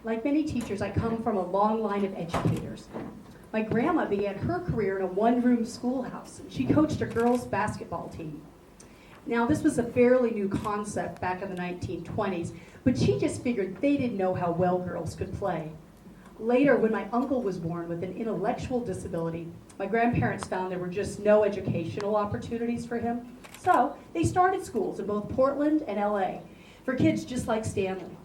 Like many teachers, I come from a long line of educators. My grandma began her career in a one-room schoolhouse, and she coached a girls' basketball team. Now, this was a fairly new concept back in the 1920s, but she just figured they didn't know how well girls could play. Later, when my uncle was born with an intellectual disability, my grandparents found there were just no educational opportunities for him. So they started schools in both Portland and LA for kids just like Stanley.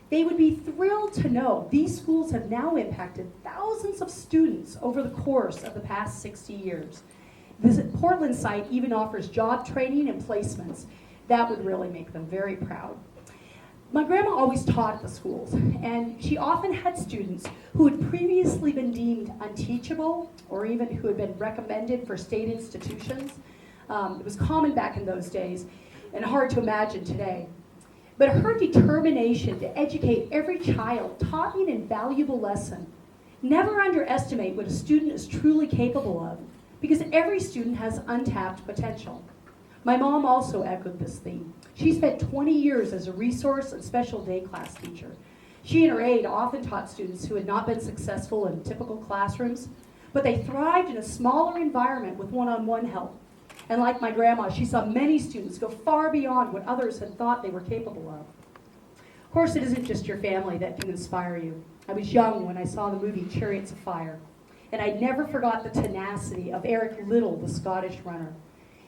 They would be thrilled to know these schools have now impacted thousands of students over the course of the past 60 years. This Portland site even offers job training and placements. That would really make them very proud. My grandma always taught at the schools, and she often had students who had previously been deemed unteachable or even who had been recommended for state institutions. It was common back in those days and hard to imagine today. But her determination to educate every child taught me an invaluable lesson. Never underestimate what a student is truly capable of, because every student has untapped potential. My mom also echoed this theme. She spent 20 years as a resource and special day class teacher. She and her aide often taught students who had not been successful in typical classrooms, but they thrived in a smaller environment with one-on-one help. And like my grandma, she saw many students go far beyond what others had thought they were capable of. Of course, it isn't just your family that can inspire you. I was young when I saw the movie Chariots of Fire, and I never forgot the tenacity of Eric Liddell, the Scottish runner.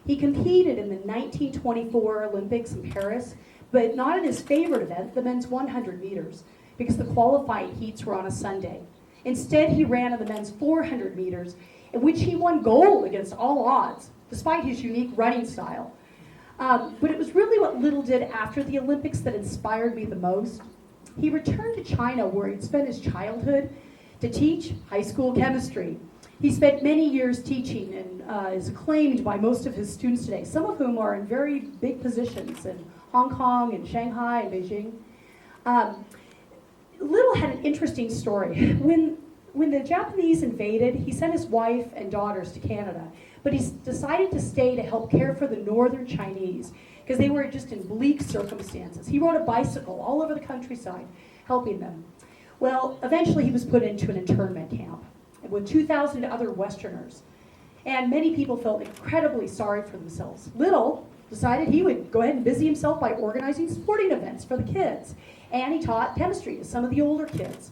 He competed in the 1924 Olympics in Paris, but not in his favorite event, the men's 100 meters, because the qualifying heats were on a Sunday. Instead, he ran in the men's 400 meters, in which he won gold against all odds, despite his unique running style. But it was really what Liddell did after the Olympics that inspired me the most. He returned to China, where he'd spent his childhood, to teach high school chemistry. He spent many years teaching and is acclaimed by most of his students today, some of whom are in very big positions in Hong Kong and Shanghai and Beijing. Liddell had an interesting story. When the Japanese invaded, he sent his wife and daughters to Canada, but he decided to stay to help care for the northern Chinese because they were just in bleak circumstances. He rode a bicycle all over the countryside, helping them. Well, eventually he was put into an internment camp with 2,000 other Westerners, and many people felt incredibly sorry for themselves. Liddell decided he would go ahead and busy himself by organizing sporting events for the kids, and he taught chemistry to some of the older kids.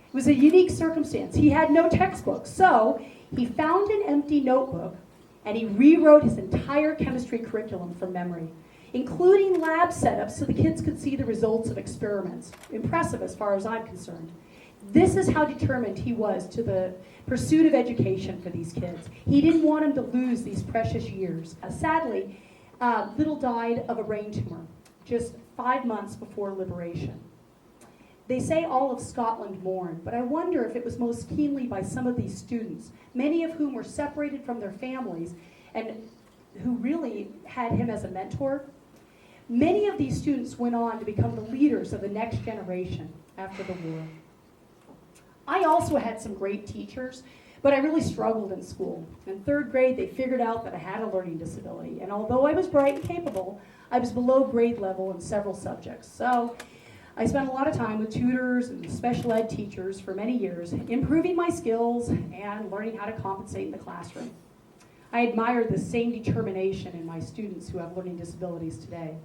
It was a unique circumstance. He had no textbooks, so he found an empty notebook and he rewrote his entire chemistry curriculum from memory, including lab setups so the kids could see the results of experiments. Impressive as far as I'm concerned. This is how determined he was to the pursuit of education for these kids. He didn't want them to lose these precious years. Sadly, Liddell died of a brain tumor just 5 months before liberation. They say all of Scotland mourned, but I wonder if it was most keenly by some of these students, many of whom were separated from their families and who really had him as a mentor. Many of these students went on to become the leaders of the next generation after the war. I also had some great teachers, but I really struggled in school. In 3rd grade, they figured out that I had a learning disability, and although I was bright and capable, I was below grade level in several subjects. So I spent a lot of time with tutors and special ed teachers for many years, improving my skills and learning how to compensate in the classroom. I admire the same determination in my students who have learning disabilities today.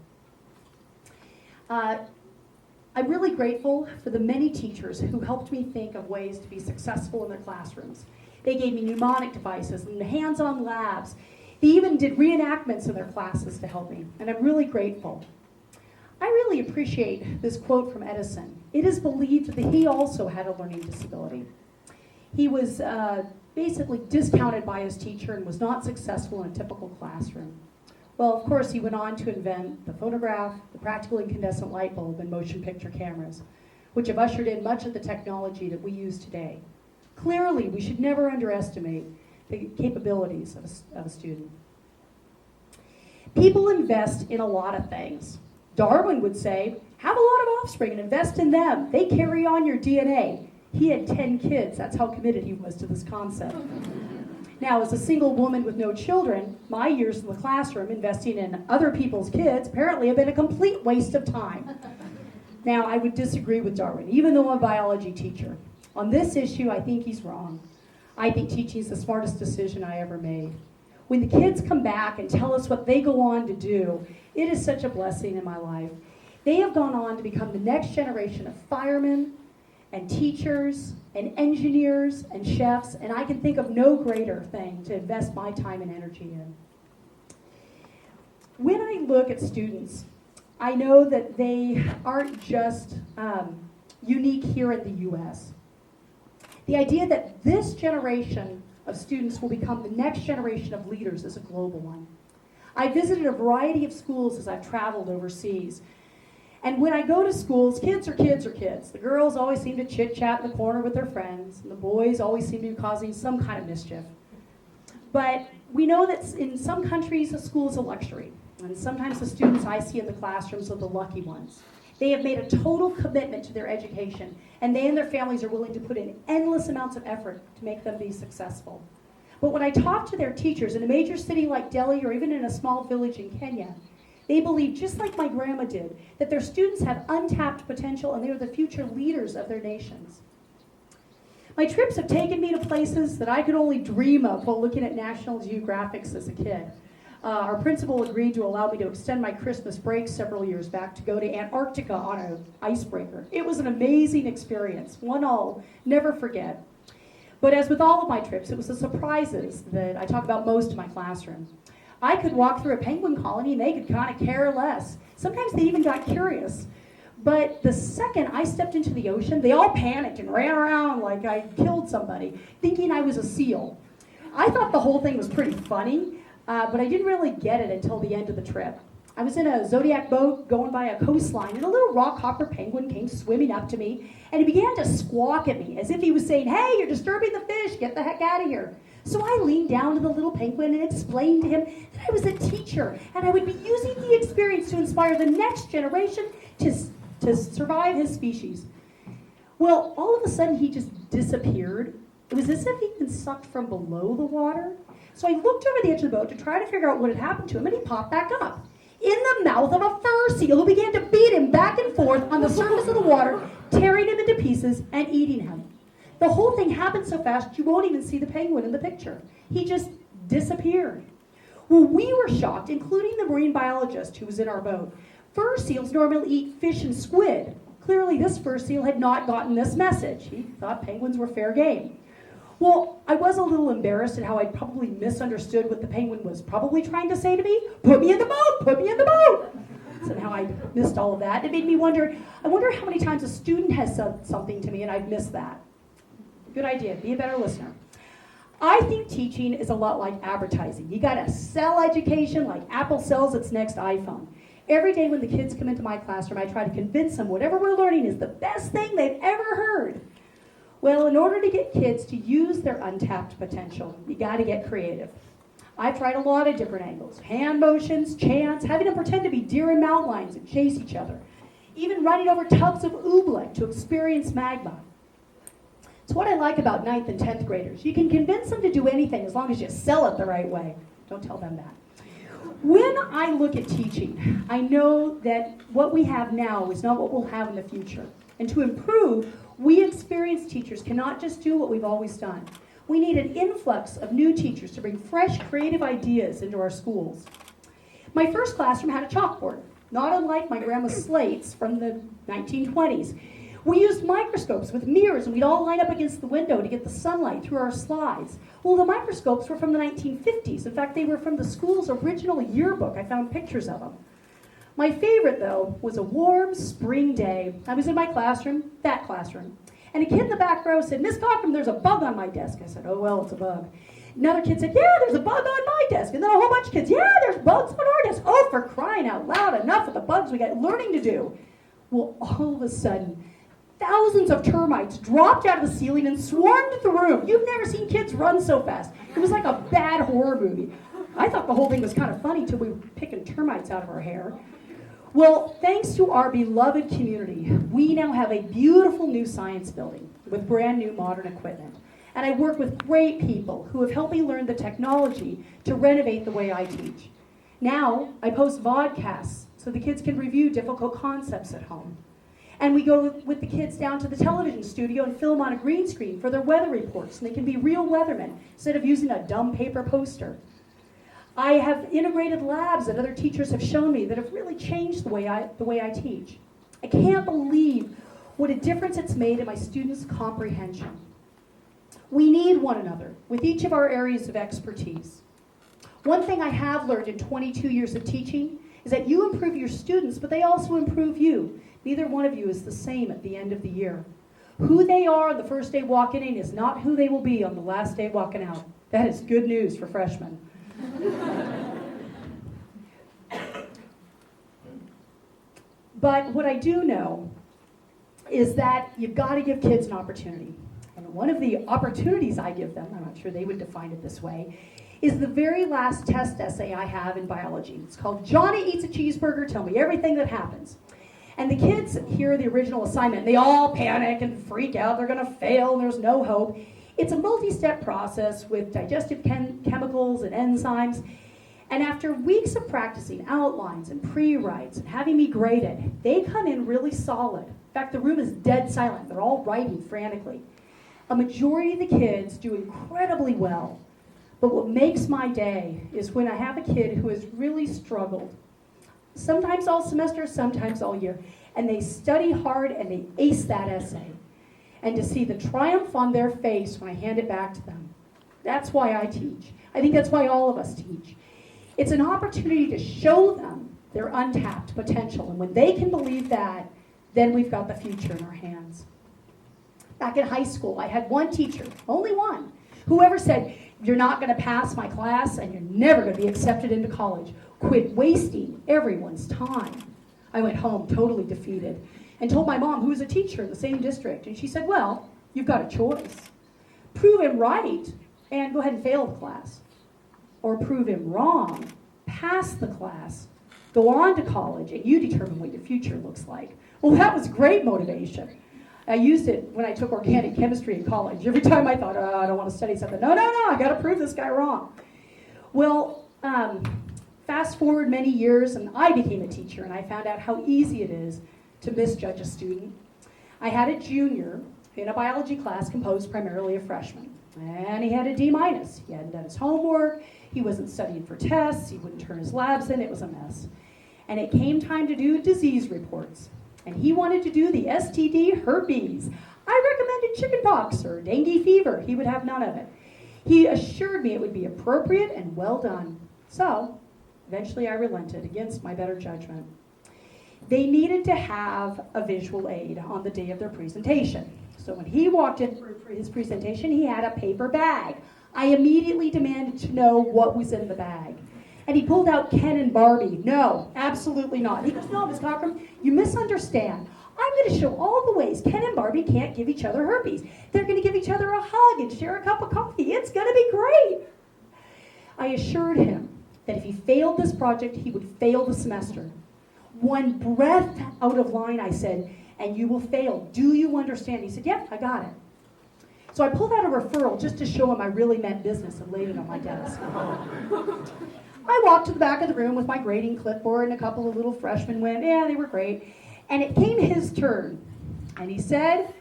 I'm really grateful for the many teachers who helped me think of ways to be successful in their classrooms. They gave me mnemonic devices and hands-on labs. They even did reenactments in their classes to help me, and I'm really grateful. I really appreciate this quote from Edison. It is believed that he also had a learning disability. He was basically discounted by his teacher and was not successful in a typical classroom. Well, of course, he went on to invent the phonograph, the practical incandescent light bulb, and motion picture cameras, which have ushered in much of the technology that we use today. Clearly, we should never underestimate the capabilities of a student. People invest in a lot of things. Darwin would say, have a lot of offspring and invest in them. They carry on your DNA. He had 10 kids. That's how committed he was to this concept. Now, as a single woman with no children, my years in the classroom investing in other people's kids apparently have been a complete waste of time. Now, I would disagree with Darwin, even though I'm a biology teacher. On this issue, I think he's wrong. I think teaching is the smartest decision I ever made. When the kids come back and tell us what they go on to do, it is such a blessing in my life. They have gone on to become the next generation of firemen and teachers and engineers and chefs, and I can think of no greater thing to invest my time and energy in. When I look at students, I know that they aren't just unique here in the US. The idea that this generation of students will become the next generation of leaders is a global one. I visited a variety of schools as I've traveled overseas. And when I go to schools, kids are kids are kids. The girls always seem to chit-chat in the corner with their friends, and the boys always seem to be causing some kind of mischief. But we know that in some countries, a school is a luxury. And sometimes the students I see in the classrooms are the lucky ones. They have made a total commitment to their education, and they and their families are willing to put in endless amounts of effort to make them be successful. But when I talk to their teachers in a major city like Delhi or even in a small village in Kenya, they believe, just like my grandma did, that their students have untapped potential and they are the future leaders of their nations. My trips have taken me to places that I could only dream of while looking at National Geographics as a kid. Our principal agreed to allow me to extend my Christmas break several years back to go to Antarctica on an icebreaker. It was an amazing experience, one I'll never forget. But as with all of my trips, it was the surprises that I talk about most in my classroom. I could walk through a penguin colony and they could kind of care less. Sometimes they even got curious. But the second I stepped into the ocean, they all panicked and ran around like I killed somebody, thinking I was a seal. I thought the whole thing was pretty funny, but I didn't really get it until the end of the trip. I was in a Zodiac boat going by a coastline, and a little rockhopper penguin came swimming up to me, and he began to squawk at me as if he was saying, "Hey, you're disturbing the fish, get the heck out of here." So I leaned down to the little penguin and explained to him that I was a teacher, and I would be using the experience to inspire the next generation to survive his species. Well, all of a sudden he just disappeared. It was as if he'd been sucked from below the water. So I looked over the edge of the boat to try to figure out what had happened to him, and he popped back up in the mouth of a fur seal who began to beat him back and forth on the surface of the water, tearing him into pieces and eating him. The whole thing happened so fast you won't even see the penguin in the picture. He just disappeared. Well, we were shocked, including the marine biologist who was in our boat. Fur seals normally eat fish and squid. Clearly this fur seal had not gotten this message. He thought penguins were fair game. Well, I was a little embarrassed at how I'd probably misunderstood what the penguin was probably trying to say to me. "Put me in the boat! Put me in the boat!" Somehow I missed all of that. It made me wonder, I wonder how many times a student has said something to me and I've missed that. Good idea. Be a better listener. I think teaching is a lot like advertising. You gotta sell education like Apple sells its next iPhone. Every day when the kids come into my classroom, I try to convince them whatever we're learning is the best thing they've ever heard. Well, in order to get kids to use their untapped potential, you gotta get creative. I've tried a lot of different angles. Hand motions, chants, having them pretend to be deer in mountain lions and chase each other. Even running over tubs of oobleck to experience magma. It's what I like about 9th and 10th graders. You can convince them to do anything as long as you sell it the right way. Don't tell them that. When I look at teaching, I know that what we have now is not what we'll have in the future. And to improve, we experienced teachers cannot just do what we've always done. We need an influx of new teachers to bring fresh, creative ideas into our schools. My first classroom had a chalkboard, not unlike my grandma's slates from the 1920s. We used microscopes with mirrors, and we'd all line up against the window to get the sunlight through our slides. Well, the microscopes were from the 1950s. In fact, they were from the school's original yearbook. I found pictures of them. My favorite, though, was a warm spring day. I was in my classroom, that classroom, and a kid in the back row said, "Miss Cochrum, there's a bug on my desk." I said, "Oh, well, it's a bug." Another kid said, "Yeah, there's a bug on my desk." And then a whole bunch of kids, "Yeah, there's bugs on our desk." Oh, for crying out loud, enough of the bugs, we got learning to do. Well, all of a sudden, thousands of termites dropped out of the ceiling and swarmed the room. You've never seen kids run so fast. It was like a bad horror movie. I thought the whole thing was kind of funny till we were picking termites out of our hair. Well, thanks to our beloved community, we now have a beautiful new science building with brand new modern equipment. And I work with great people who have helped me learn the technology to renovate the way I teach. Now, I post vodcasts so the kids can review difficult concepts at home. And we go with the kids down to the television studio and film on a green screen for their weather reports. And they can be real weathermen instead of using a dumb paper poster. I have integrated labs that other teachers have shown me that have really changed the way I teach. I can't believe what a difference it's made in my students' comprehension. We need one another with each of our areas of expertise. One thing I have learned in 22 years of teaching is that you improve your students, but they also improve you. Neither one of you is the same at the end of the year. Who they are on the first day walking in is not who they will be on the last day walking out. That is good news for freshmen. But what I do know is that you've got to give kids an opportunity. And one of the opportunities I give them, I'm not sure they would define it this way, is the very last test essay I have in biology. It's called Johnny Eats a Cheeseburger, Tell Me Everything That Happens. And the kids hear the original assignment. They all panic and freak out. They're going to fail and there's no hope. It's a multi-step process with digestive chemicals and enzymes. And after weeks of practicing outlines and pre-writes and having me grade it, they come in really solid. In fact, the room is dead silent. They're all writing frantically. A majority of the kids do incredibly well. But what makes my day is when I have a kid who has really struggled, sometimes all semester, sometimes all year, and they study hard and they ace that essay. And to see the triumph on their face when I hand it back to them. That's why I teach. I think that's why all of us teach. It's an opportunity to show them their untapped potential. And when they can believe that, then we've got the future in our hands. Back in high school, I had one teacher, only one, whoever said, "You're not going to pass my class and you're never going to be accepted into college. Quit wasting everyone's time." I went home totally defeated and told my mom, who was a teacher in the same district, and she said, "Well, you've got a choice. Prove him right and go ahead and fail the class. Or prove him wrong, pass the class, go on to college, and you determine what your future looks like." Well, that was great motivation. I used it when I took organic chemistry in college. Every time I thought, I don't want to study something. No, I got to prove this guy wrong. Well, fast forward many years, and I became a teacher, and I found out how easy it is to misjudge a student. I had a junior in a biology class composed primarily of freshmen, and he had a D-. He hadn't done his homework, he wasn't studying for tests, he wouldn't turn his labs in, it was a mess. And it came time to do disease reports, and he wanted to do the STD herpes. I recommended chickenpox or dengue fever. He would have none of it. He assured me it would be appropriate and well done. So, eventually I relented against my better judgment. They needed to have a visual aid on the day of their presentation. So when he walked in for his presentation, he had a paper bag. I immediately demanded to know what was in the bag. And he pulled out Ken and Barbie. No, absolutely not. He goes, "No, Ms. Cochrum, you misunderstand. I'm going to show all the ways Ken and Barbie can't give each other herpes. They're going to give each other a hug and share a cup of coffee. It's going to be great." I assured him that if he failed this project, he would fail the semester. One breath out of line, I said, "And you will fail. Do you understand?" He said, "Yep, I got it." So I pulled out a referral just to show him I really meant business and laid it on my desk. I walked to the back of the room with my grading clipboard, and a couple of little freshmen went, "Yeah, they were great." And it came his turn. And he said,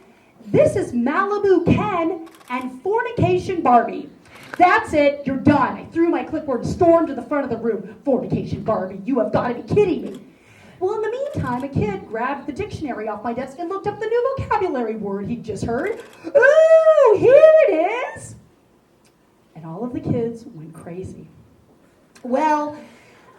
"This is Malibu Ken and Fornication Barbie. That's it, you're done." I threw my clipboard and stormed to the front of the room. "Fornication Barbie, you have got to be kidding me." Well, in the meantime, a kid grabbed the dictionary off my desk and looked up the new vocabulary word he'd just heard. "Ooh, here it is!" And all of the kids went crazy. Well,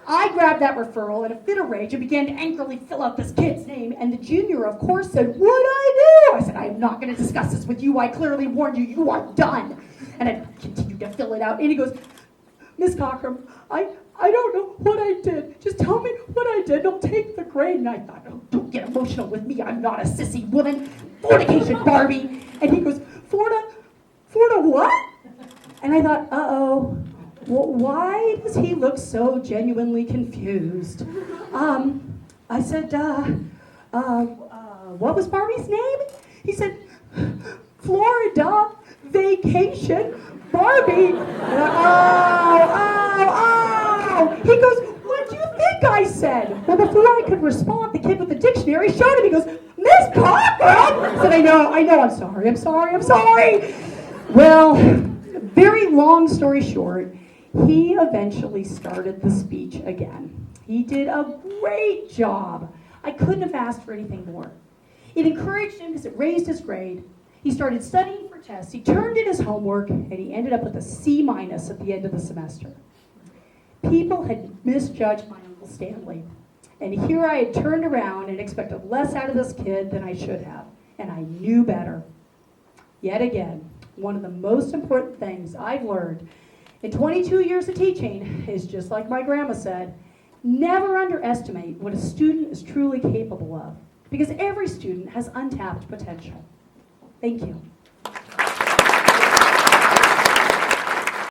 I grabbed that referral in a fit of rage and began to angrily fill out this kid's name, and the junior, of course, said, "What'd I do?" I said, "I am not going to discuss this with you. I clearly warned you. You are done." And I continued to fill it out, and he goes, "Miss Cochrum, I don't know what I did. Just tell me what I did. Don't take the grade." And I thought, "Oh, don't get emotional with me. I'm not a sissy woman. Fornication Barbie." And he goes, Forna what?" And I thought, uh-oh. Well, why does he look so genuinely confused? I said, what was Barbie's name? He said, "Florida Vacation Barbie." Oh. He goes, "What do you think I said?" Well, before I could respond, the kid with the dictionary showed him. He goes, Miss Cochrum! I said, I know, I'm sorry. Well, very long story short, he eventually started the speech again. He did a great job. I couldn't have asked for anything more. It encouraged him because it raised his grade. He started studying for tests. He turned in his homework, and he ended up with a C- at the end of the semester. People had misjudged my Uncle Stanley. And here I had turned around and expected less out of this kid than I should have. And I knew better. Yet again, one of the most important things I've learned in 22 years of teaching is, just like my grandma said, never underestimate what a student is truly capable of, because every student has untapped potential. Thank you.